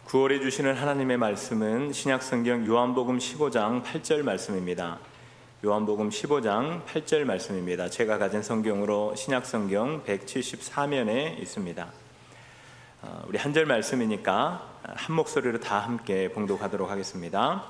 9월에 주시는 하나님의 말씀은 신약성경 요한복음 15장 8절 말씀입니다. 요한복음 15장 8절 말씀입니다. 제가 가진 성경으로 신약성경 174면에 있습니다. 우리 한 절 말씀이니까 한 목소리로 다 함께 봉독하도록 하겠습니다.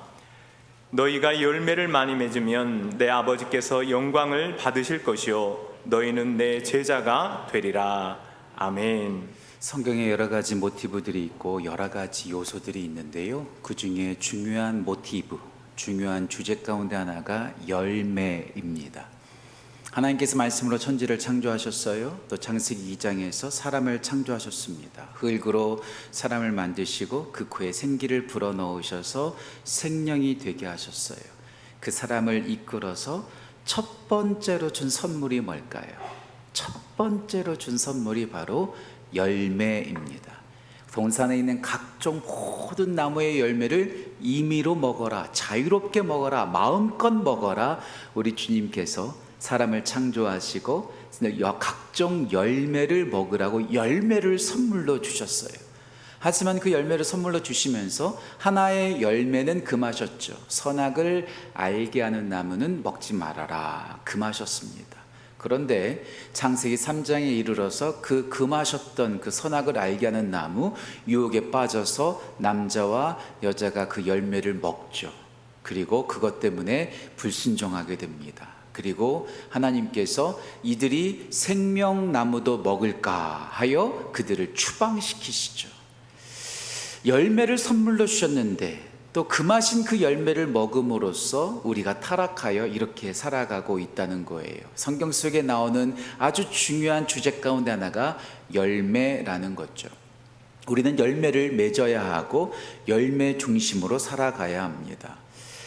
너희가 열매를 많이 맺으면 내 아버지께서 영광을 받으실 것이요 너희는 내 제자가 되리라. 아멘. 성경에 여러 가지 모티브들이 있고 여러 가지 요소들이 있는데요, 그 중에 중요한 모티브, 중요한 주제 가운데 하나가 열매입니다. 하나님께서 말씀으로 천지를 창조하셨어요. 또 창세기 2장에서 사람을 창조하셨습니다. 흙으로 사람을 만드시고 그 코에 생기를 불어넣으셔서 생명이 되게 하셨어요. 그 사람을 이끌어서 첫 번째로 준 선물이 뭘까요? 첫 번째로 준 선물이 바로 열매입니다. 동산에 있는 각종 모든 나무의 열매를 임의로 먹어라, 자유롭게 먹어라, 마음껏 먹어라. 우리 주님께서 사람을 창조하시고 각종 열매를 먹으라고 열매를 선물로 주셨어요. 하지만 그 열매를 선물로 주시면서 하나의 열매는 금하셨죠. 선악을 알게 하는 나무는 먹지 말아라, 금하셨습니다. 그런데 창세기 3장에 이르러서 그 금하셨던 그 선악을 알게 하는 나무 유혹에 빠져서 남자와 여자가 그 열매를 먹죠. 그리고 그것 때문에 불순종하게 됩니다. 그리고 하나님께서 이들이 생명나무도 먹을까 하여 그들을 추방시키시죠. 열매를 선물로 주셨는데 또 금하신 그 열매를 먹음으로써 우리가 타락하여 이렇게 살아가고 있다는 거예요. 성경 속에 나오는 아주 중요한 주제 가운데 하나가 열매라는 거죠. 우리는 열매를 맺어야 하고 열매 중심으로 살아가야 합니다.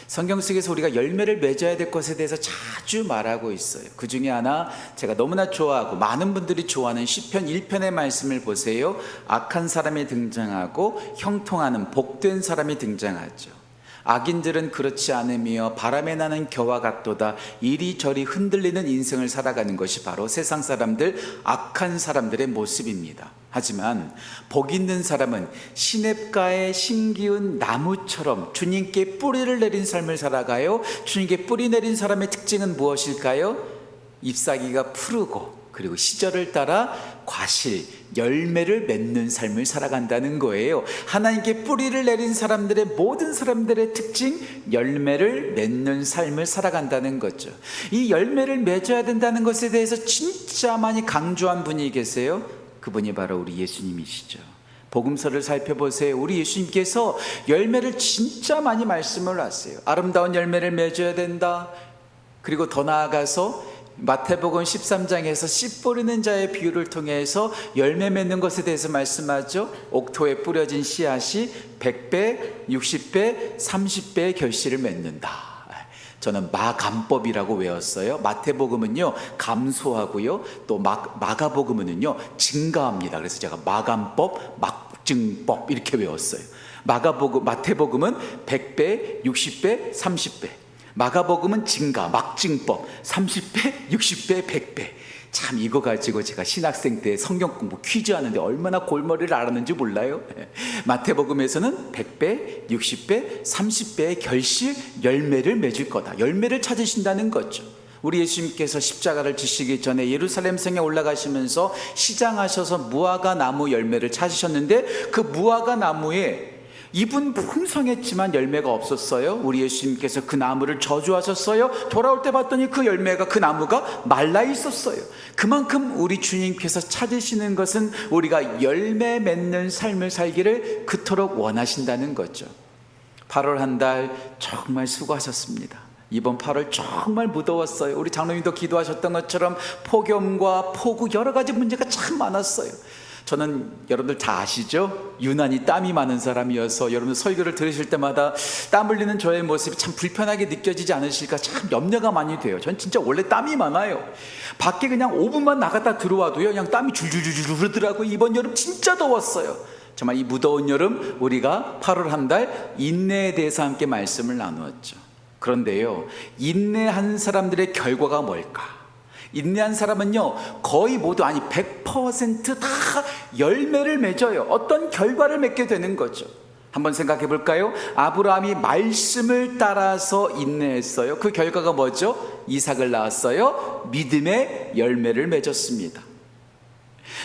성경 속에서 우리가 열매를 맺어야 될 것에 대해서 자주 말하고 있어요. 그 중에 하나 제가 너무나 좋아하고 많은 분들이 좋아하는 시편 1편의 말씀을 보세요. 악한 사람이 등장하고 형통하는 복된 사람이 등장하죠. 악인들은 그렇지 않으며 바람에 나는 겨와 같도다. 이리저리 흔들리는 인생을 살아가는 것이 바로 세상 사람들, 악한 사람들의 모습입니다. 하지만 복 있는 사람은 시냇가에 심기운 나무처럼 주님께 뿌리를 내린 삶을 살아가요. 주님께 뿌리 내린 사람의 특징은 무엇일까요? 잎사귀가 푸르고 그리고 시절을 따라 과실, 열매를 맺는 삶을 살아간다는 거예요. 하나님께 뿌리를 내린 사람들의 모든 사람들의 특징, 열매를 맺는 삶을 살아간다는 거죠. 이 열매를 맺어야 된다는 것에 대해서 진짜 많이 강조한 분이 계세요. 그분이 바로 우리 예수님이시죠. 복음서를 살펴보세요. 우리 예수님께서 열매를 진짜 많이 말씀을 하세요. 아름다운 열매를 맺어야 된다. 그리고 더 나아가서 마태복음 13장에서 씨 뿌리는 자의 비유를 통해서 열매 맺는 것에 대해서 말씀하죠. 옥토에 뿌려진 씨앗이 100배, 60배, 30배의 결실을 맺는다. 저는 마감법이라고 외웠어요. 마태복음은요 감소하고요, 또 마가복음은요 증가합니다. 그래서 제가 마감법, 막증법 이렇게 외웠어요. 마태복음은 100배, 60배, 30배. 마가복음은 증가, 막증법, 30배, 60배, 100배. 참 이거 가지고 제가 신학생 때 성경 공부 퀴즈 하는데 얼마나 골머리를 앓았는지 몰라요. 마태복음에서는 100배, 60배, 30배의 결실, 열매를 맺을 거다. 열매를 찾으신다는 거죠. 우리 예수님께서 십자가를 지시기 전에 예루살렘 성에 올라가시면서 시장하셔서 무화과 나무 열매를 찾으셨는데 그 무화과 나무에 이분 풍성했지만 열매가 없었어요. 우리 예수님께서 그 나무를 저주하셨어요. 돌아올 때 봤더니 그 열매가, 그 나무가 말라 있었어요. 그만큼 우리 주님께서 찾으시는 것은 우리가 열매 맺는 삶을 살기를 그토록 원하신다는 거죠. 8월 한 달 정말 수고하셨습니다. 이번 8월 정말 무더웠어요. 우리 장로님도 기도하셨던 것처럼 폭염과 폭우 여러 가지 문제가 참 많았어요. 저는 여러분들 다 아시죠? 유난히 땀이 많은 사람이어서 여러분 설교를 들으실 때마다 땀 흘리는 저의 모습이 참 불편하게 느껴지지 않으실까 참 염려가 많이 돼요. 전 진짜 원래 땀이 많아요. 밖에 그냥 5분만 나갔다 들어와도요 그냥 땀이 줄줄줄줄 흐르더라고요. 이번 여름 진짜 더웠어요. 정말 이 무더운 여름 우리가 8월 한 달 인내에 대해서 함께 말씀을 나누었죠. 그런데요, 인내한 사람들의 결과가 뭘까? 인내한 사람은요 거의 모두, 아니 100% 다 열매를 맺어요. 어떤 결과를 맺게 되는 거죠. 한번 생각해 볼까요? 아브라함이 말씀을 따라서 인내했어요. 그 결과가 뭐죠? 이삭을 낳았어요. 믿음의 열매를 맺었습니다.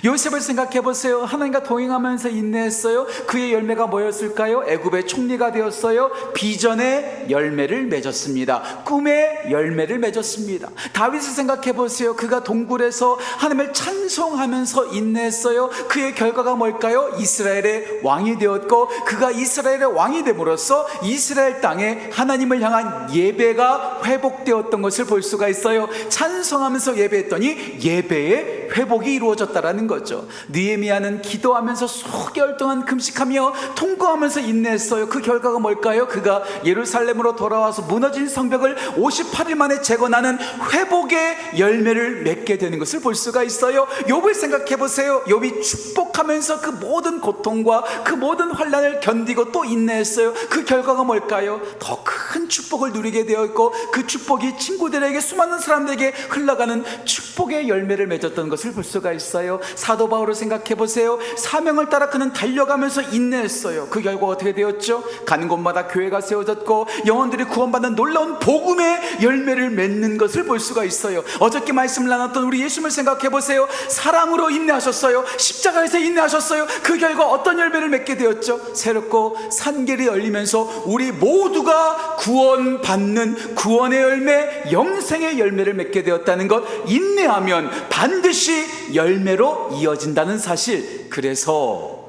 요셉을 생각해 보세요. 하나님과 동행하면서 인내했어요. 그의 열매가 뭐였을까요? 애굽의 총리가 되었어요. 비전의 열매를 맺었습니다. 꿈의 열매를 맺었습니다. 다윗을 생각해 보세요. 그가 동굴에서 하나님을 찬송하면서 인내했어요. 그의 결과가 뭘까요? 이스라엘의 왕이 되었고, 그가 이스라엘의 왕이 됨으로써 이스라엘 땅에 하나님을 향한 예배가 회복되었던 것을 볼 수가 있어요. 찬송하면서 예배했더니 예배의 회복이 이루어졌다라는 거죠. 느헤미야는 기도하면서 수개월 동안 금식하며 통곡하면서 인내했어요. 그 결과가 뭘까요? 그가 예루살렘으로 돌아와서 무너진 성벽을 58일 만에 재건하는 회복의 열매를 맺게 되는 것을 볼 수가 있어요. 욥을 생각해 보세요. 욥이 축복하면서 그 모든 고통과 그 모든 환난을 견디고 또 인내했어요. 그 결과가 뭘까요? 더 큰 축복을 누리게 되어 있고, 그 축복이 친구들에게, 수많은 사람들에게 흘러가는 축복의 열매를 맺었던 것을 볼 수가 있어요. 사도 바울을 생각해 보세요. 사명을 따라 그는 달려가면서 인내했어요. 그 결과 어떻게 되었죠? 가는 곳마다 교회가 세워졌고, 영혼들이 구원받는 놀라운 복음의 열매를 맺는 것을 볼 수가 있어요. 어저께 말씀을 나눴던 우리 예수님을 생각해 보세요. 사랑으로 인내하셨어요. 십자가에서 인내하셨어요. 그 결과 어떤 열매를 맺게 되었죠? 새롭고 산길이 열리면서 우리 모두가 구원받는 구원의 열매, 영생의 열매를 맺게 되었다는 것. 인내하면 반드시 열매로 이어진다는 사실. 그래서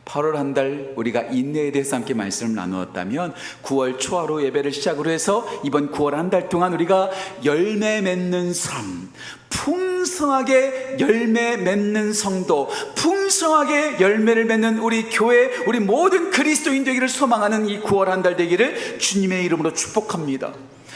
8월 한 달 우리가 인내에 대해서 함께 말씀을 나누었다면, 9월 초하루 예배를 시작으로 해서 이번 9월 한 달 동안 우리가 열매 맺는 삶, 풍성하게 열매 맺는 성도, 풍성하게 열매를 맺는 우리 교회, 우리 모든 그리스도인 되기를 소망하는 이 9월 한 달 되기를 주님의 이름으로 축복합니다.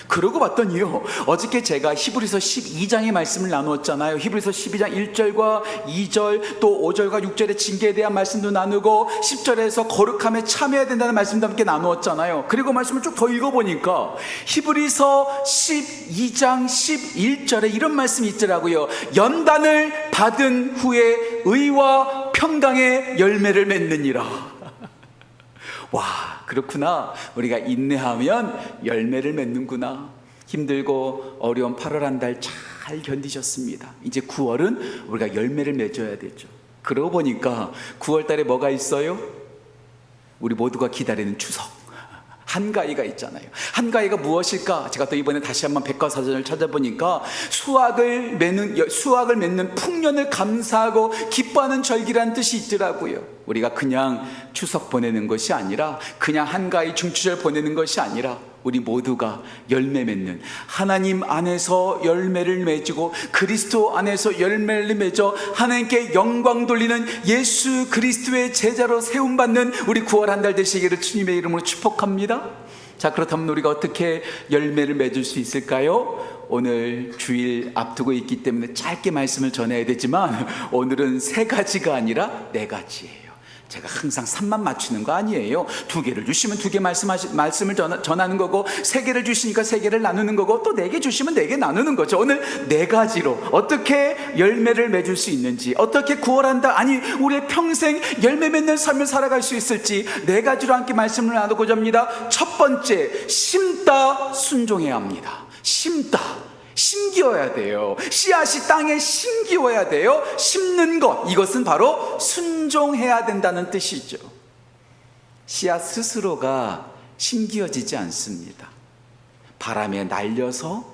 그러고 봤더니요, 어저께 제가 히브리서 12장의 말씀을 나누었잖아요. 히브리서 12장 1절과 2절, 또 5절과 6절의 징계에 대한 말씀도 나누고, 10절에서 거룩함에 참여해야 된다는 말씀도 함께 나누었잖아요. 그리고 말씀을 쭉 더 읽어보니까 히브리서 12장 11절에 이런 말씀이 있더라고요. 연단을 받은 후에 의와 평강의 열매를 맺느니라. 와, 그렇구나. 우리가 인내하면 열매를 맺는구나. 힘들고 어려운 8월 한 달 잘 견디셨습니다. 이제 9월은 우리가 열매를 맺어야 되죠. 그러고 보니까 9월 달에 뭐가 있어요? 우리 모두가 기다리는 추석, 한가위가 있잖아요. 한가위가 무엇일까? 제가 또 이번에 다시 한번 백과사전을 찾아보니까 수확을 맺는 풍년을 감사하고 기뻐하는 절기라는 뜻이 있더라고요. 우리가 그냥 추석 보내는 것이 아니라, 그냥 한가위 중추절 보내는 것이 아니라, 우리 모두가 열매 맺는, 하나님 안에서 열매를 맺고 그리스도 안에서 열매를 맺어 하나님께 영광 돌리는 예수 그리스도의 제자로 세움받는 우리 9월 한 달 되시기를 주님의 이름으로 축복합니다. 자, 그렇다면 우리가 어떻게 열매를 맺을 수 있을까요? 오늘 주일 앞두고 있기 때문에 짧게 말씀을 전해야 되지만, 오늘은 3가지가 아니라 4가지예요. 제가 항상 3만 맞추는 거 아니에요. 2개를 주시면 2개 말씀을 전하는 거고, 3개를 주시니까 3개를 나누는 거고, 또 4개 주시면 4개 나누는 거죠. 오늘 4가지로 어떻게 열매를 맺을 수 있는지, 어떻게 9월 한 달, 아니 우리의 평생 열매 맺는 삶을 살아갈 수 있을지 4가지로 함께 말씀을 나누고자 합니다. 첫 번째, 심다 순종해야 합니다. 심다, 심기어야 돼요. 씨앗이 땅에 심기어야 돼요. 심는 것, 이것은 바로 순종해야 된다는 뜻이죠. 씨앗 스스로가 심기어지지 않습니다. 바람에 날려서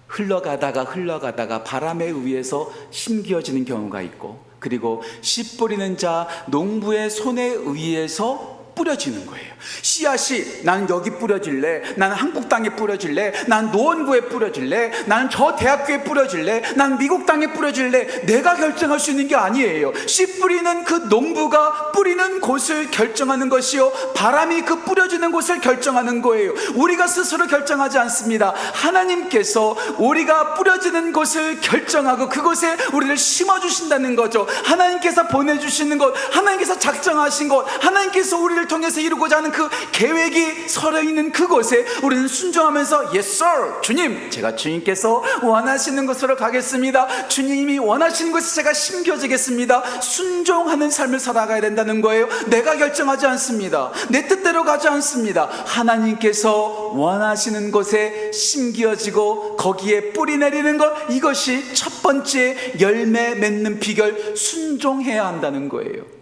흘러가다가 바람에 의해서 심기어지는 경우가 있고, 그리고 씨 뿌리는 자 농부의 손에 의해서 뿌려지는 거예요. 씨앗이, 나는 여기 뿌려질래, 나는 한국 땅에 뿌려질래, 나는 노원구에 뿌려질래, 나는 저 대학교에 뿌려질래, 나는 미국 땅에 뿌려질래, 내가 결정할 수 있는 게 아니에요. 씨 뿌리는 그 농부가 뿌리는 곳을 결정하는 것이요, 바람이 그 뿌려지는 곳을 결정하는 거예요. 우리가 스스로 결정하지 않습니다. 하나님께서 우리가 뿌려지는 곳을 결정하고 그곳에 우리를 심어주신다는 거죠. 하나님께서 보내주시는 것, 하나님께서 작정하신 것, 하나님께서 우리를 우리를 통해서 이루고자 하는 그 계획이 서려있는 그곳에 우리는 순종하면서 Yes sir, 주님, 제가 주님께서 원하시는 곳으로 가겠습니다. 주님이 원하시는 곳에 제가 심겨지겠습니다. 순종하는 삶을 살아가야 된다는 거예요. 내가 결정하지 않습니다. 내 뜻대로 가지 않습니다. 하나님께서 원하시는 곳에 심겨지고 거기에 뿌리 내리는 것, 이것이 첫 번째 열매 맺는 비결, 순종해야 한다는 거예요.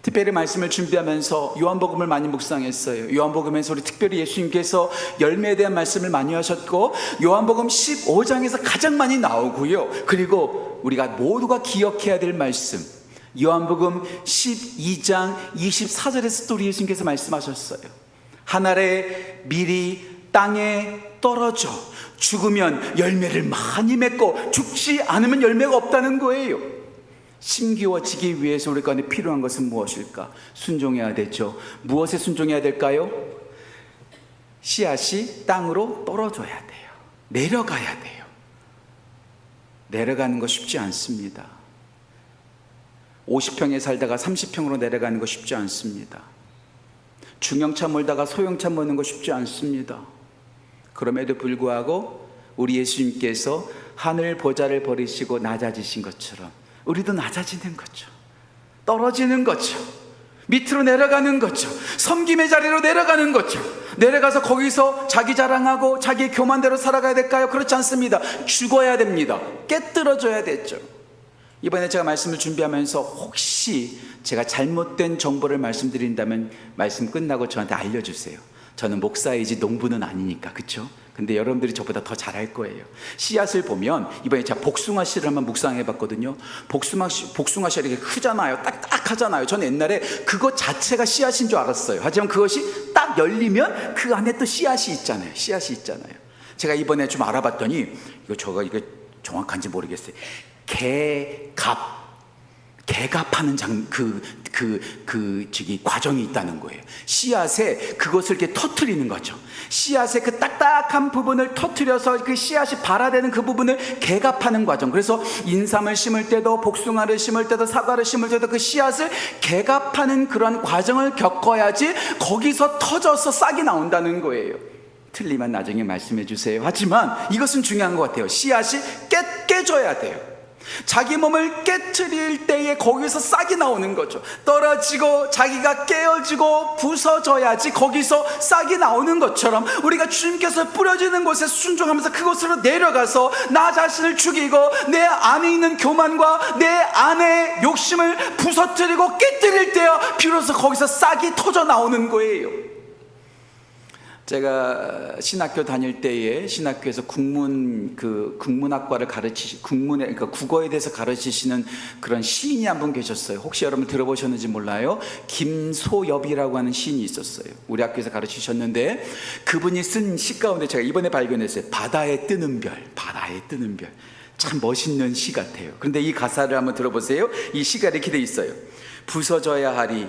특별히 말씀을 준비하면서 요한복음을 많이 묵상했어요. 요한복음에서 우리 특별히 예수님께서 열매에 대한 말씀을 많이 하셨고, 요한복음 15장에서 가장 많이 나오고요. 그리고 우리가 모두가 기억해야 될 말씀, 요한복음 12장 24절에서 또 우리 예수님께서 말씀하셨어요. 한 알의 밀이 땅에 떨어져 죽으면 열매를 많이 맺고 죽지 않으면 열매가 없다는 거예요. 심기워지기 위해서 우리 가운데 필요한 것은 무엇일까? 순종해야 되죠. 무엇에 순종해야 될까요? 씨앗이 땅으로 떨어져야 돼요. 내려가야 돼요. 내려가는 거 쉽지 않습니다. 50평에 살다가 30평으로 내려가는 거 쉽지 않습니다. 중형차 몰다가 소형차 모는 거 쉽지 않습니다. 그럼에도 불구하고 우리 예수님께서 하늘 보좌를 버리시고 낮아지신 것처럼 우리도 낮아지는 거죠. 떨어지는 거죠. 밑으로 내려가는 거죠. 섬김의 자리로 내려가는 거죠. 내려가서 거기서 자기 자랑하고 자기 교만대로 살아가야 될까요? 그렇지 않습니다. 죽어야 됩니다. 깨뜨려져야 되죠. 이번에 제가 말씀을 준비하면서 혹시 제가 잘못된 정보를 말씀드린다면 말씀 끝나고 저한테 알려주세요. 저는 목사이지 농부는 아니니까, 그렇죠? 근데 여러분들이 저보다 더 잘할 거예요. 씨앗을 보면, 이번에 제가 복숭아 씨를 한번 묵상해 봤거든요. 복숭아 씨가 이렇게 크잖아요. 딱딱하잖아요. 저는 옛날에 그것 자체가 씨앗인 줄 알았어요. 하지만 그것이 딱 열리면 그 안에 또 씨앗이 있잖아요. 씨앗이 있잖아요. 제가 이번에 좀 알아봤더니 이거 정확한지 모르겠어요. 개갑하는 과정이 있다는 거예요. 씨앗에 그것을 이렇게 터트리는 거죠. 씨앗의 그 딱딱한 부분을 터트려서 그 씨앗이 발아되는 그 부분을 개갑하는 과정. 그래서 인삼을 심을 때도, 복숭아를 심을 때도, 사과를 심을 때도 그 씨앗을 개갑하는 그런 과정을 겪어야지 거기서 터져서 싹이 나온다는 거예요. 틀리면 나중에 말씀해 주세요. 하지만 이것은 중요한 것 같아요. 씨앗이 깨져야 돼요. 자기 몸을 깨트릴 때에 거기서 싹이 나오는 거죠. 떨어지고 자기가 깨어지고 부서져야지 거기서 싹이 나오는 것처럼 우리가 주님께서 뿌려지는 곳에 순종하면서 그곳으로 내려가서 나 자신을 죽이고 내 안에 있는 교만과 내 안에 욕심을 부서뜨리고 깨뜨릴 때야 비로소 거기서 싹이 터져 나오는 거예요. 제가 신학교 다닐 때에 신학교에서 국문학과를 그러니까 국어에 대해서 가르치시는 그런 시인이 한 분 계셨어요. 혹시 여러분 들어보셨는지 몰라요. 김소엽이라고 하는 시인이 있었어요. 우리 학교에서 가르치셨는데 그분이 쓴 시 가운데 제가 이번에 발견했어요. 바다에 뜨는 별. 참 멋있는 시 같아요. 그런데 이 가사를 한번 들어보세요. 이 시가 이렇게 돼 있어요. 부서져야 하리,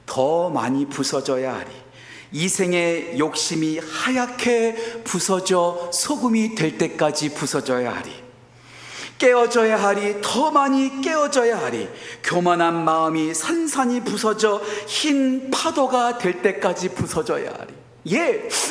더 많이 부서져야 하리. 이 생의 욕심이 하얗게 부서져 소금이 될 때까지 부서져야 하리. 깨어져야 하리, 더 많이 깨어져야 하리. 교만한 마음이 산산이 부서져 흰 파도가 될 때까지 부서져야 하리.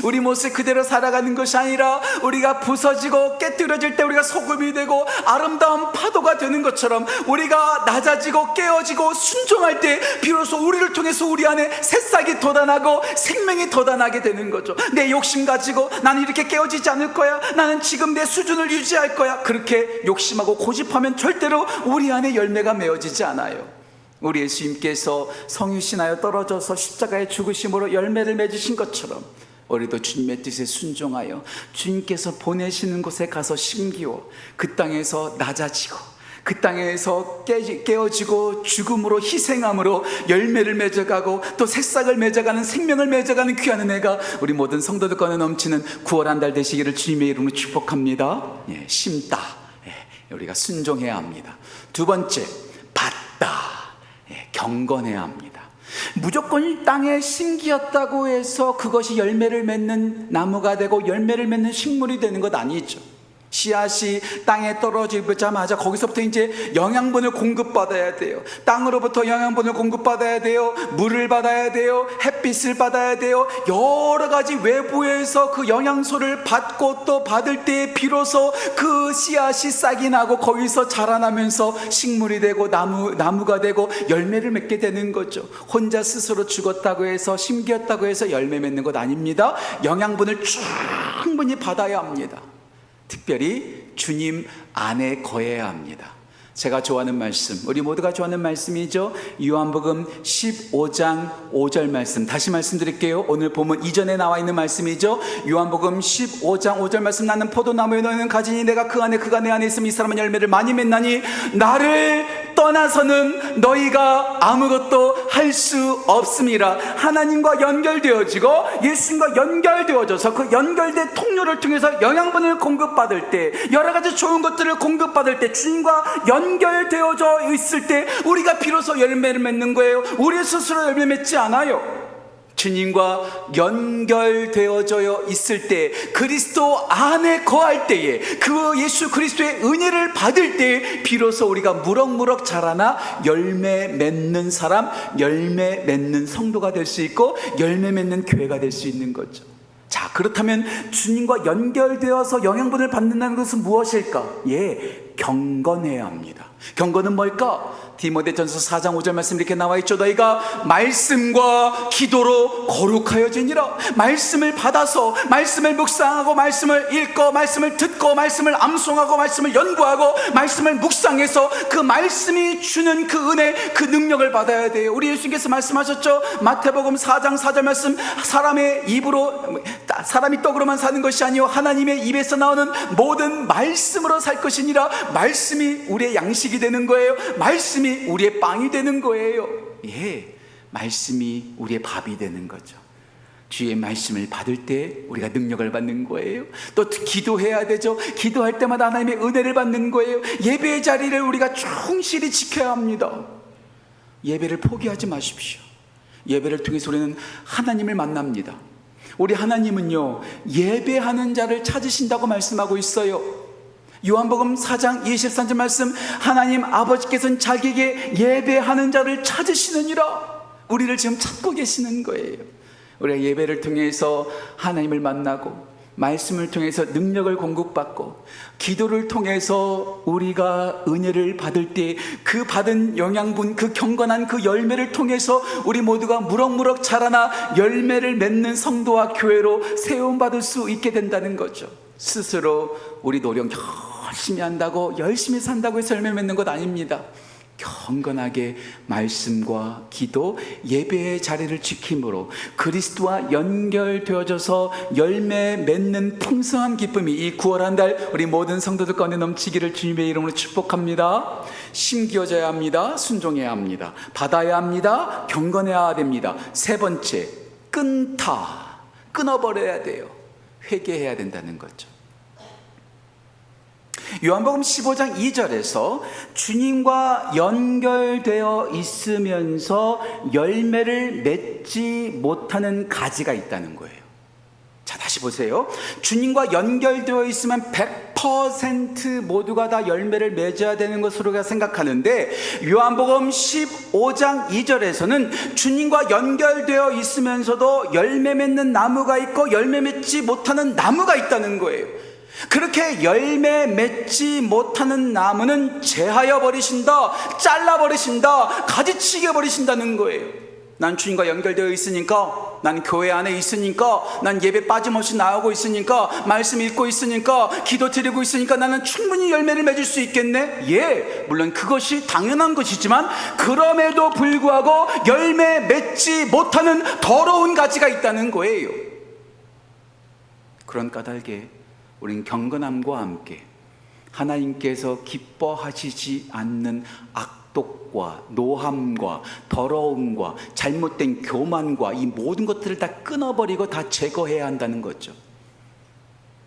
우리 모습 그대로 살아가는 것이 아니라 우리가 부서지고 깨뜨려질 때 우리가 소금이 되고 아름다운 파도가 되는 것처럼 우리가 낮아지고 깨어지고 순종할 때 비로소 우리를 통해서 우리 안에 새싹이 돋아나고 생명이 돋아나게 되는 거죠. 내 욕심 가지고 나는 이렇게 깨어지지 않을 거야, 나는 지금 내 수준을 유지할 거야, 그렇게 욕심하고 고집하면 절대로 우리 안에 열매가 맺어지지 않아요. 우리 예수님께서 성유신하여 떨어져서 십자가의 죽으심으로 열매를 맺으신 것처럼 우리도 주님의 뜻에 순종하여 주님께서 보내시는 곳에 가서 심기워 그 땅에서 낮아지고 그 땅에서 깨어지고 죽음으로 희생함으로 열매를 맺어가고 또 새싹을 맺어가는 생명을 맺어가는 귀한 은혜가 우리 모든 성도들 가운데 넘치는 9월 한 달 되시기를 주님의 이름으로 축복합니다. 심다. 우리가 순종해야 합니다. 두 번째, 받다. 경건해야 합니다. 무조건 땅에 심기었다고 해서 그것이 열매를 맺는 나무가 되고 열매를 맺는 식물이 되는 것 아니죠. 씨앗이 땅에 떨어지자마자 거기서부터 이제 영양분을 공급받아야 돼요. 땅으로부터 영양분을 공급받아야 돼요. 물을 받아야 돼요. 햇빛을 받아야 돼요. 여러 가지 외부에서 그 영양소를 받고 또 받을 때 비로소 그 씨앗이 싹이 나고 거기서 자라나면서 식물이 되고 나무가 되고 열매를 맺게 되는 거죠. 혼자 스스로 죽었다고 해서 심기었다고 해서 열매 맺는 것 아닙니다. 영양분을 충분히 받아야 합니다. 특별히 주님 안에 거해야 합니다. 제가 좋아하는 말씀, 우리 모두가 좋아하는 말씀이죠. 요한복음 15장 5절 말씀, 다시 말씀드릴게요. 오늘 보면 이전에 나와 있는 말씀이죠. 요한복음 15장 5절 말씀, 나는 포도나무에 너희는 가지니 내가 그 안에 그가 내 안에 있으면 이 사람은 열매를 많이 맺나니 나를 떠나서는 너희가 아무것도 할 수 없음이라. 하나님과 연결되어지고 예수님과 연결되어져서 그 연결된 통로를 통해서 영양분을 공급받을 때, 여러 가지 좋은 것들을 공급받을 때, 주님과 연결되어져 있을 때 우리가 비로소 열매를 맺는 거예요. 우리 스스로 열매 맺지 않아요. 주님과 연결되어져 있을 때, 그리스도 안에 거할 때에, 그 예수 그리스도의 은혜를 받을 때에 비로소 우리가 무럭무럭 자라나 열매 맺는 사람, 열매 맺는 성도가 될 수 있고 열매 맺는 교회가 될 수 있는 거죠. 자, 그렇다면 주님과 연결되어서 영양분을 받는다는 것은 무엇일까? 경건해야 합니다. 경건은 뭘까? 디모데전서 4장 5절 말씀 이렇게 나와 있죠. 너희가 말씀과 기도로 거룩하여지니라. 말씀을 받아서 말씀을 묵상하고 말씀을 읽고 말씀을 듣고 말씀을 암송하고 말씀을 연구하고 말씀을 묵상해서 그 말씀이 주는 그 은혜, 그 능력을 받아야 돼요. 우리 예수님께서 말씀하셨죠. 마태복음 4장 4절 말씀, 사람이 떡으로만 사는 것이 아니요 하나님의 입에서 나오는 모든 말씀으로 살 것이니라. 말씀이 우리의 양식이 되는 거예요. 말씀이 우리의 빵이 되는 거예요. 말씀이 우리의 밥이 되는 거죠. 주의 말씀을 받을 때 우리가 능력을 받는 거예요. 또 기도해야 되죠. 기도할 때마다 하나님의 은혜를 받는 거예요. 예배의 자리를 우리가 충실히 지켜야 합니다. 예배를 포기하지 마십시오. 예배를 통해서 우리는 하나님을 만납니다. 우리 하나님은요, 예배하는 자를 찾으신다고 말씀하고 있어요. 요한복음 4장 23절 말씀, 하나님 아버지께서는 자기에게 예배하는 자를 찾으시느니라. 우리를 지금 찾고 계시는 거예요. 우리가 예배를 통해서 하나님을 만나고 말씀을 통해서 능력을 공급받고 기도를 통해서 우리가 은혜를 받을 때 그 받은 영양분, 그 경건한 그 열매를 통해서 우리 모두가 무럭무럭 자라나 열매를 맺는 성도와 교회로 세움받을 수 있게 된다는 거죠. 스스로 우리 노력 열심히 한다고, 열심히 산다고 해서 열매 맺는 것 아닙니다. 경건하게 말씀과 기도, 예배의 자리를 지킴으로 그리스도와 연결되어져서 열매 맺는 풍성한 기쁨이 이 9월 한 달 우리 모든 성도들 가운데 넘치기를 주님의 이름으로 축복합니다. 심기어져야 합니다. 순종해야 합니다. 받아야 합니다. 경건해야 됩니다. 세 번째, 끊어버려야 돼요. 회개해야 된다는 거죠. 요한복음 15장 2절에서 주님과 연결되어 있으면서 열매를 맺지 못하는 가지가 있다는 거예요. 자, 다시 보세요. 주님과 연결되어 있으면 100% 모두가 다 열매를 맺어야 되는 것으로 우리가 생각하는데, 요한복음 15장 2절에서는 주님과 연결되어 있으면서도 열매 맺는 나무가 있고 열매 맺지 못하는 나무가 있다는 거예요. 그렇게 열매 맺지 못하는 나무는 제하여 버리신다, 잘라 버리신다, 가지치게 버리신다는 거예요. 난 주님과 연결되어 있으니까, 난 교회 안에 있으니까, 난 예배 빠짐없이 나오고 있으니까, 말씀 읽고 있으니까, 기도 드리고 있으니까 나는 충분히 열매를 맺을 수 있겠네? 물론 그것이 당연한 것이지만 그럼에도 불구하고 열매 맺지 못하는 더러운 가지가 있다는 거예요. 그런 까닭에 우린 경건함과 함께 하나님께서 기뻐하시지 않는 악독과 노함과 더러움과 잘못된 교만과 이 모든 것들을 다 끊어버리고 다 제거해야 한다는 거죠.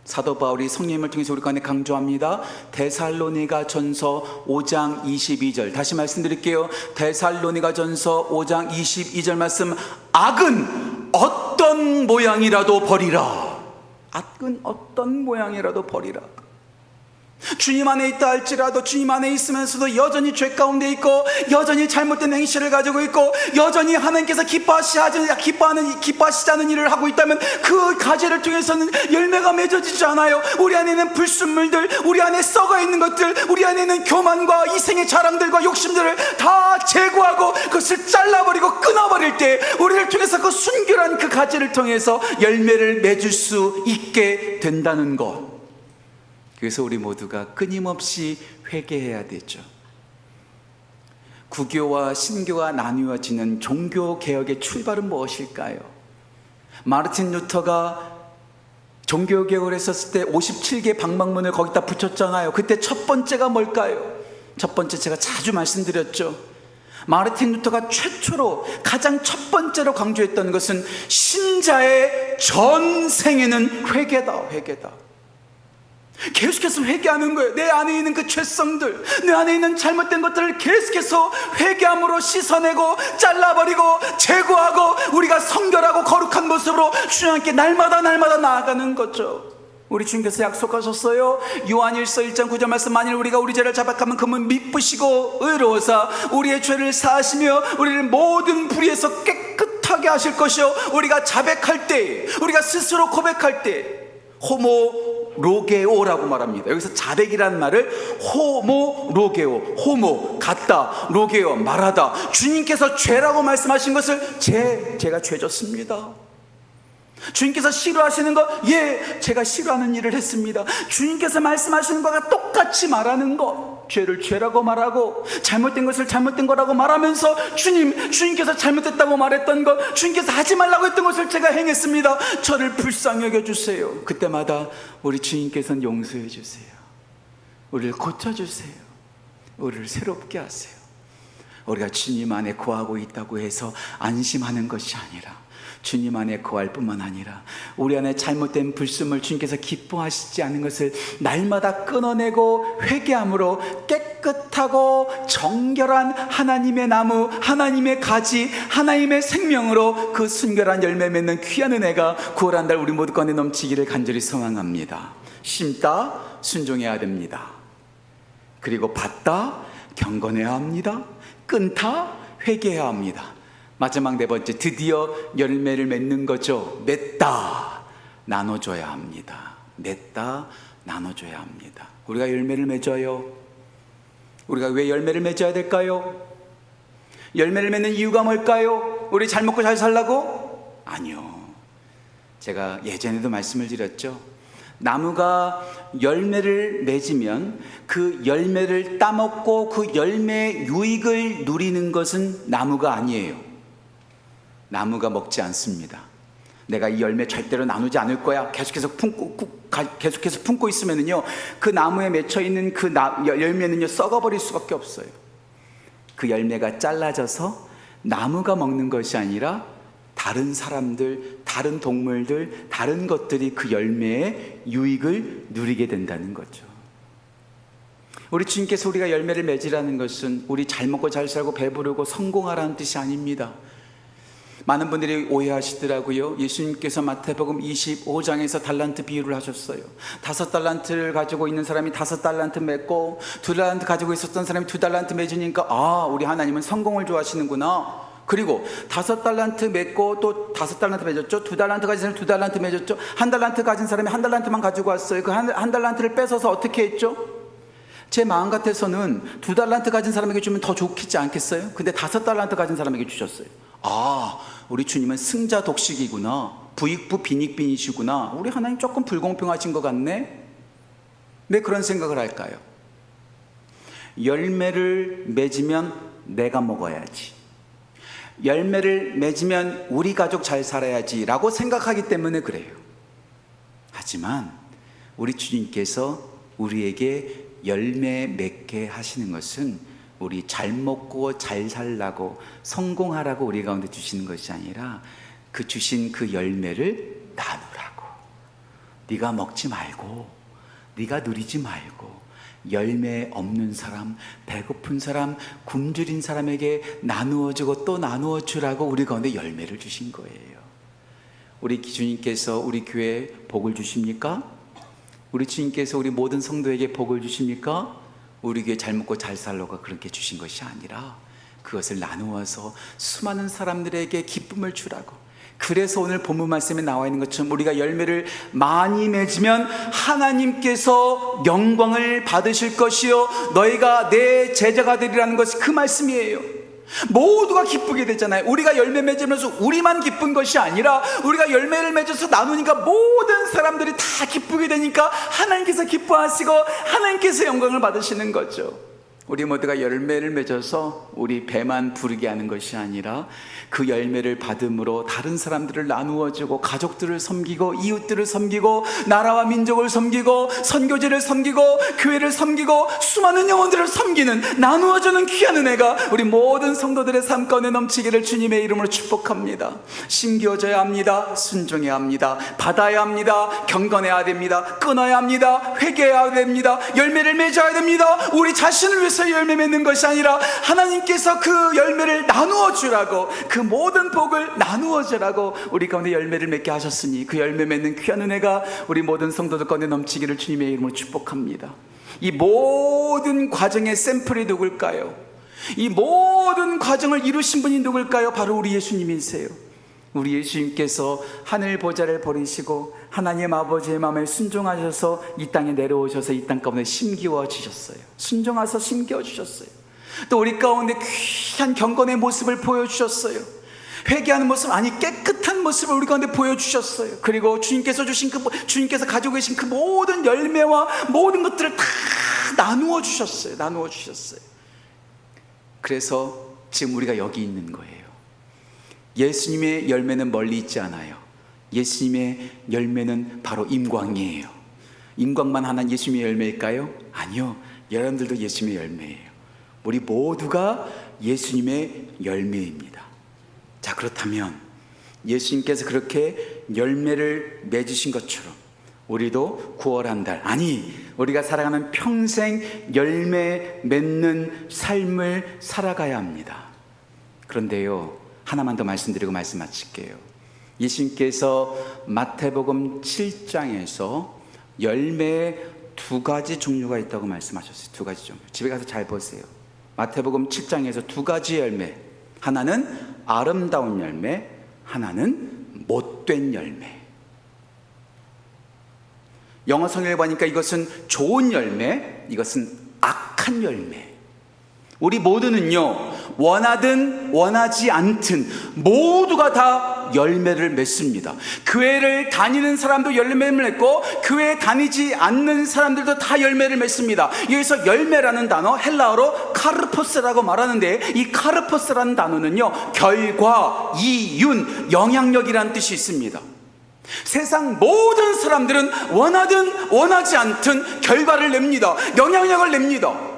사도 바울이 성령님을 통해서 우리 가운데 강조합니다. 데살로니가 전서 5장 22절 다시 말씀드릴게요. 데살로니가 전서 5장 22절 말씀, 악은 어떤 모양이라도 버리라. 악은 어떤 모양이라도 버리라. 주님 안에 있다 할지라도 주님 안에 있으면서도 여전히 죄 가운데 있고 여전히 잘못된 행실을 가지고 있고 여전히 하나님께서 기뻐하시지 않은 일을 하고 있다면 그 가지를 통해서는 열매가 맺어지지 않아요. 우리 안에 있는 불순물들, 우리 안에 썩어 있는 것들, 우리 안에 있는 교만과 이생의 자랑들과 욕심들을 다 제거하고 그것을 잘라버리고 끊어버릴 때 우리를 통해서 그 순결한 그 가지를 통해서 열매를 맺을 수 있게 된다는 것. 그래서 우리 모두가 끊임없이 회개해야 되죠. 구교와 신교가 나뉘어지는 종교개혁의 출발은 무엇일까요? 마르틴 루터가 종교개혁을 했었을 때 57개 방망문을 거기다 붙였잖아요. 그때 첫 번째가 뭘까요? 첫 번째 제가 자주 말씀드렸죠. 마르틴 루터가 최초로 가장 첫 번째로 강조했던 것은 신자의 전생에는 회개다, 회개다. 계속해서 회개하는 거예요. 내 안에 있는 그 죄성들, 내 안에 있는 잘못된 것들을 계속해서 회개함으로 씻어내고 잘라버리고 제거하고 우리가 성결하고 거룩한 모습으로 주님께 날마다 나아가는 거죠. 우리 주님께서 약속하셨어요. 요한일서 1장 9절 말씀, 만일 우리가 우리 죄를 자백하면 그분 미쁘시고 의로워서 우리의 죄를 사하시며 우리를 모든 불의에서 깨끗하게 하실 것이요, 우리가 자백할 때, 우리가 스스로 고백할 때 호모 로게오라고 말합니다. 여기서 자백이라는 말을 호모 로게오, 호모 같다, 로게오 말하다. 주님께서 죄라고 말씀하신 것을 제가 죄졌습니다. 주님께서 싫어하시는 것, 제가 싫어하는 일을 했습니다. 주님께서 말씀하시는 것과 똑같이 말하는 것, 죄를 죄라고 말하고 잘못된 것을 잘못된 거라고 말하면서 주님께서 잘못했다고 말했던 것, 주님께서 하지 말라고 했던 것을 제가 행했습니다. 저를 불쌍히 여겨주세요. 그때마다 우리 주님께서는 용서해 주세요. 우리를 고쳐주세요. 우리를 새롭게 하세요. 우리가 주님 안에 거하고 있다고 해서 안심하는 것이 아니라 주님 안에 거할 뿐만 아니라 우리 안에 잘못된 불순물, 주님께서 기뻐하시지 않는 것을 날마다 끊어내고 회개함으로 깨끗하고 정결한 하나님의 나무, 하나님의 가지, 하나님의 생명으로 그 순결한 열매 맺는 귀한 은혜가 9월 한 달 우리 모두 가운데 넘치기를 간절히 소망합니다. 심다 순종해야 됩니다. 그리고 받다 경건해야 합니다. 끊다 회개해야 합니다. 마지막 네 번째, 드디어 열매를 맺는 거죠. 맺다 나눠줘야 합니다. 맺다 나눠줘야 합니다. 우리가 열매를 맺어요. 우리가 왜 열매를 맺어야 될까요? 열매를 맺는 이유가 뭘까요? 우리 잘 먹고 잘 살라고? 아니요. 제가 예전에도 말씀을 드렸죠. 나무가 열매를 맺으면 그 열매를 따먹고 그 열매의 유익을 누리는 것은 나무가 아니에요. 나무가 먹지 않습니다. 내가 이 열매 절대로 나누지 않을 거야 계속해서 품고 있으면요, 그 나무에 맺혀 있는 그 열매는요 썩어버릴 수밖에 없어요. 그 열매가 잘라져서 나무가 먹는 것이 아니라 다른 사람들, 다른 동물들, 다른 것들이 그 열매의 유익을 누리게 된다는 거죠. 우리 주님께서 우리가 열매를 맺으라는 것은 우리 잘 먹고 잘 살고 배부르고 성공하라는 뜻이 아닙니다. 많은 분들이 오해하시더라고요. 예수님께서 마태복음 25장에서 달란트 비유를 하셨어요. 5달란트를 가지고 있는 사람이 5달란트 맺고 2달란트 가지고 있었던 사람이 2달란트 맺으니까 우리 하나님은 성공을 좋아하시는구나. 그리고 5달란트 맺고 또 5달란트 맺었죠. 2달란트 가진 사람이 2달란트 맺었죠. 1달란트 가진 사람이 1달란트만 가지고 왔어요. 그 한 달란트를 뺏어서 어떻게 했죠? 제 마음 같아서는 2달란트 가진 사람에게 주면 더 좋겠지 않겠어요? 근데 5달란트 가진 사람에게 주셨어요. 우리 주님은 승자 독식이구나, 부익부 빈익빈이시구나, 우리 하나님 조금 불공평하신 것 같네. 왜 그런 생각을 할까요? 열매를 맺으면 내가 먹어야지, 열매를 맺으면 우리 가족 잘 살아야지 라고 생각하기 때문에 그래요. 하지만 우리 주님께서 우리에게 열매 맺게 하시는 것은 우리 잘 먹고 잘 살라고 성공하라고 우리 가운데 주시는 것이 아니라 그 주신 그 열매를 나누라고. 네가 먹지 말고, 네가 누리지 말고, 열매 없는 사람, 배고픈 사람, 굶주린 사람에게 나누어주고 또 나누어주라고 우리 가운데 열매를 주신 거예요. 우리 주님께서 우리 교회에 복을 주십니까? 우리 주님께서 우리 모든 성도에게 복을 주십니까? 우리 교회 잘 먹고 잘 살려고 그렇게 주신 것이 아니라 그것을 나누어서 수많은 사람들에게 기쁨을 주라고. 그래서 오늘 본문 말씀에 나와 있는 것처럼 우리가 열매를 많이 맺으면 하나님께서 영광을 받으실 것이요 너희가 내 제자가 되리라는 것이 그 말씀이에요. 모두가 기쁘게 되잖아요. 우리가 열매 맺으면서 우리만 기쁜 것이 아니라 우리가 열매를 맺어서 나누니까 모든 사람들이 다 기쁘게 되니까 하나님께서 기뻐하시고 하나님께서 영광을 받으시는 거죠. 우리 모두가 열매를 맺어서 우리 배만 부르게 하는 것이 아니라 그 열매를 받음으로 다른 사람들을 나누어주고 가족들을 섬기고 이웃들을 섬기고 나라와 민족을 섬기고 선교제를 섬기고 교회를 섬기고 수많은 영혼들을 섬기는 나누어주는 귀한 은혜가 우리 모든 성도들의 삶 가운데 넘치기를 주님의 이름으로 축복합니다. 심겨져야 합니다. 순종해야 합니다. 받아야 합니다. 경건해야 됩니다. 끊어야 합니다. 회개해야 됩니다. 열매를 맺어야 됩니다. 우리 자신을 위해서 열매 맺는 것이 아니라 하나님께서 그 열매를 나누어 주라고, 그 모든 복을 나누어 주라고 우리 가운데 열매를 맺게 하셨으니 그 열매 맺는 귀한 은혜가 우리 모든 성도들 가운데 넘치기를 주님의 이름으로 축복합니다. 이 모든 과정의 샘플이 누굴까요? 이 모든 과정을 이루신 분이 누굴까요? 바로 우리 예수님이세요. 우리 예수님께서 하늘 보좌를 버리시고 하나님 아버지의 마음에 순종하셔서 이 땅에 내려오셔서 이 땅 가운데 심기워 주셨어요. 순종하셔서 심기워 주셨어요. 또 우리 가운데 귀한 경건의 모습을 보여주셨어요. 회개하는 모습, 아니 깨끗한 모습을 우리 가운데 보여주셨어요. 그리고 주님께서 주님께서 가지고 계신 그 모든 열매와 모든 것들을 다 나누어 주셨어요. 나누어 주셨어요. 그래서 지금 우리가 여기 있는 거예요. 예수님의 열매는 멀리 있지 않아요. 예수님의 열매는 바로 임광이에요. 임광만 하는 예수님의 열매일까요? 아니요. 여러분들도 예수님의 열매예요. 우리 모두가 예수님의 열매입니다. 자, 그렇다면 예수님께서 그렇게 열매를 맺으신 것처럼 우리도 9월 한 달, 아니 우리가 살아가는 평생 열매 맺는 삶을 살아가야 합니다. 그런데요, 하나만 더 말씀드리고 말씀 마칠게요. 예수님께서 마태복음 7장에서 열매의 두 가지 종류가 있다고 말씀하셨어요. 두 가지 종류. 집에 가서 잘 보세요. 마태복음 7장에서 두 가지 열매. 하나는 아름다운 열매, 하나는 못된 열매. 영어 성경에 보니까 이것은 좋은 열매, 이것은 악한 열매. 우리 모두는요, 원하든 원하지 않든 모두가 다 열매를 맺습니다. 교회를 다니는 사람도 열매를 맺고 교회에 다니지 않는 사람들도 다 열매를 맺습니다. 여기서 열매라는 단어 헬라어로 카르포스라고 말하는데, 이 카르포스라는 단어는요, 결과, 이윤, 영향력이라는 뜻이 있습니다. 세상 모든 사람들은 원하든 원하지 않든 결과를 냅니다. 영향력을 냅니다.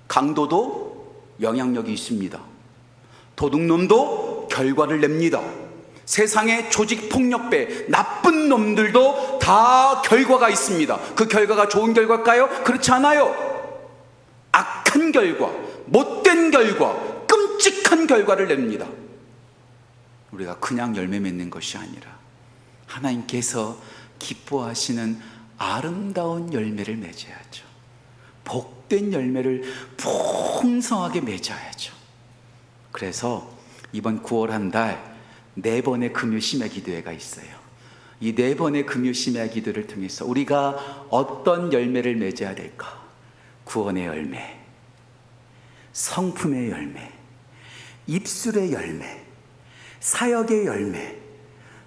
강도도 영향력이 있습니다. 도둑놈도 결과를 냅니다. 세상의 조직폭력배, 나쁜 놈들도 다 결과가 있습니다. 그 결과가 좋은 결과일까요? 그렇지 않아요. 악한 결과, 못된 결과, 끔찍한 결과를 냅니다. 우리가 그냥 열매 맺는 것이 아니라 하나님께서 기뻐하시는 아름다운 열매를 맺어야죠. 복된 열매를 풍성하게 맺어야죠. 그래서 이번 9월 한 달 4번의 금요 심야 기도회가 있어요. 이 4번의 금요 심야 기도를 통해서 우리가 어떤 열매를 맺어야 될까? 구원의 열매, 성품의 열매, 입술의 열매, 사역의 열매,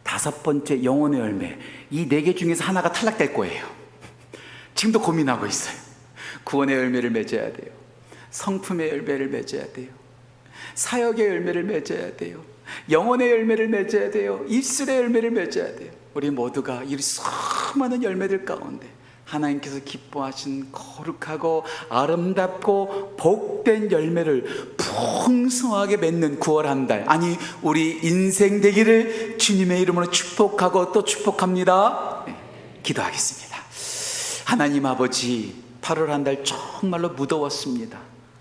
5번째 영혼의 열매. 이 4개 중에서 하나가 탈락될 거예요. 지금도 고민하고 있어요. 구원의 열매를 맺어야 돼요. 성품의 열매를 맺어야 돼요. 사역의 열매를 맺어야 돼요. 영혼의 열매를 맺어야 돼요. 입술의 열매를 맺어야 돼요. 우리 모두가 이 수많은 열매들 가운데 하나님께서 기뻐하신 거룩하고 아름답고 복된 열매를 풍성하게 맺는 9월 한 달, 아니 우리 인생 되기를 주님의 이름으로 축복하고 또 축복합니다. 네, 기도하겠습니다. 하나님 아버지, 8월 한 달 정말로 무더웠습니다.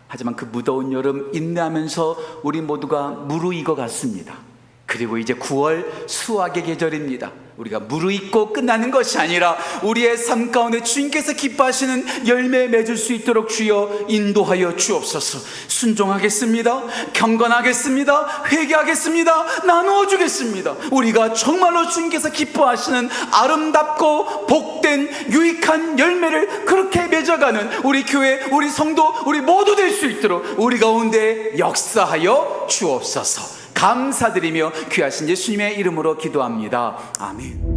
하지만 그 무더운 여름 인내하면서 우리 모두가 무르익어 갔습니다. 그리고 이제 9월 수확의 계절입니다. 우리가 무르익고 끝나는 것이 아니라 우리의 삶 가운데 주님께서 기뻐하시는 열매 맺을 수 있도록 주여 인도하여 주옵소서. 순종하겠습니다. 경건하겠습니다. 회개하겠습니다. 나누어 주겠습니다. 우리가 정말로 주님께서 기뻐하시는 아름답고 복된 유익한 열매를 그렇게 맺어가는 우리 교회, 우리 성도, 우리 모두 될 수 있도록 우리 가운데 역사하여 주옵소서. 감사드리며 귀하신 예수님의 이름으로 기도합니다. 아멘.